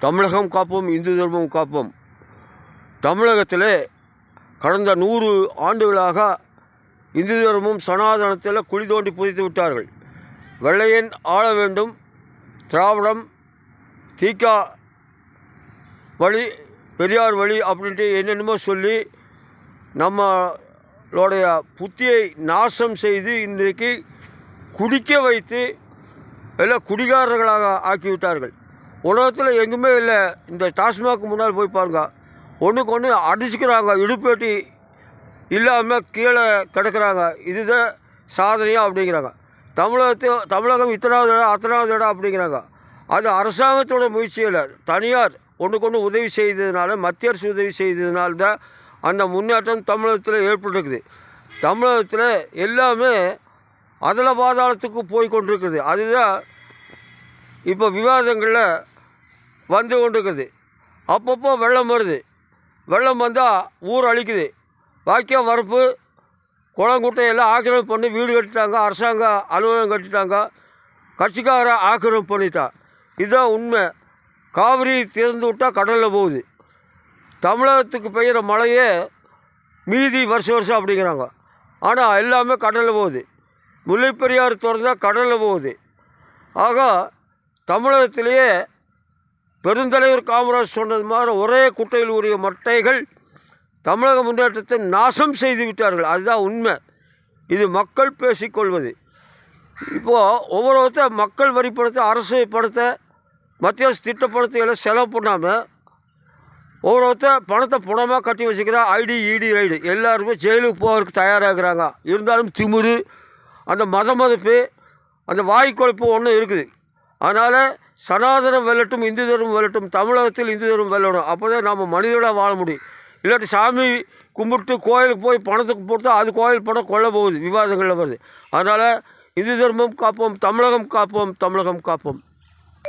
தமிழகம் காப்போம், இந்து தர்மம் காப்போம். தமிழகத்தில் கடந்த 100 ஆண்டுகளாக இந்து தர்மம் சனாதனத்தில் குழி தோண்டி புதைத்து விட்டார்கள். வெள்ளையன் ஆள வேண்டும், திராவிடம், தீகா வழி, பெரியார் வழி அப்படின்ட்டு என்னென்னமோ சொல்லி நம்மளுடைய புத்தியை நாசம் செய்து இன்றைக்கு குடிக்க வைத்து எல்லாம் குடிகாரர்களாக ஆக்கிவிட்டார்கள். உலகத்தில் எங்குமே இல்லை. இந்த டாஸ்மாக் முன்னால் போய் பாருங்க, ஒன்றுக்கு ஒன்று அடிச்சுக்கிறாங்க, இடுப்பேட்டி இல்லாமல் கீழே கிடக்கிறாங்க. இதுதான் சாதனையாக அப்படிங்கிறாங்க. தமிழகம் இத்தனாவது இடம், அத்தனாவது இடம் அப்படிங்கிறாங்க. அது அரசாங்கத்தோட முயற்சியில் தனியார் ஒன்றுக்கு ஒன்று உதவி செய்ததுனால, மத்திய அரசு உதவி செய்ததுனால தான் அந்த முன்னேற்றம் தமிழகத்தில் ஏற்பட்டுருக்குது. தமிழகத்தில் எல்லாமே அதில் பாதாளத்துக்கு போய் கொண்டிருக்குது. அதுதான் இப்போ விவாதங்களில் வந்து கொண்டிருக்குது. அப்பப்போ வெள்ளம் வருது, வெள்ளம் வந்தால் ஊர் அழிக்குது. வாய்க்கா வரப்பு குளங்குட்டை எல்லாம் ஆக்கிரமிப்பு பண்ணி வீடு கட்டிட்டாங்க, அரசாங்க அலுவலகம் கட்டிட்டாங்க, கட்சிக்கார ஆக்கிரமிப்பு பண்ணிட்டான். இதுதான் உண்மை. காவிரி திறந்து விட்டால் கடலில் போகுது. தமிழகத்துக்கு பெய்கிற மழையே மீதி வருஷம் அப்படிங்கிறாங்க. ஆனால் எல்லாமே கடலில் போகுது. முல்லை பெரியாறு திறந்தால் கடலில் போகுது. ஆக தமிழகத்திலேயே பெருந்தலைவர் காமராஜ் சொன்னது மாதிரி ஒரே குட்டையில் உரிய மட்டைகள் தமிழக முன்னேற்றத்தை நாசம் செய்து விட்டார்கள். அதுதான் உண்மை. இது மக்கள் பேசிக்கொள்வது. இப்போது ஒவ்வொருத்தர் மக்கள் வரி பணத்தை, அரசு பணத்தை, மத்திய அரசு திட்டப்பணத்தை எல்லாம் செலவு பண்ணாமல் ஒவ்வொருத்தர் பணத்தை பணமாக கட்டி வச்சுக்கிறா. ஐடி ஈடி ரைடு எல்லாருமே ஜெயிலுக்கு போகிறதுக்கு தயாராகிறாங்க. இருந்தாலும் திமிரு, அந்த மதமதிப்பு, அந்த வாய்க்கொழுப்பு ஒன்று இருக்குது. அதனால் சனாதனம் வெல்லட்டும், இந்து தர்மம் வெல்லட்டும், தமிழகத்தில் இந்து தர்மம் வெல்லணும். அப்போ தான் நம்ம மனிதர்களாக வாழ முடியும். இல்லாட்டி சாமி கும்பிட்டு கோயிலுக்கு போய் பணத்துக்கு போட்டு அது கோயில் பணம் கொள்ள போகுது, விவாதங்களில் வருது. அதனால் இந்து தர்மம் காப்போம், தமிழகம் காப்போம், தமிழகம் காப்போம்.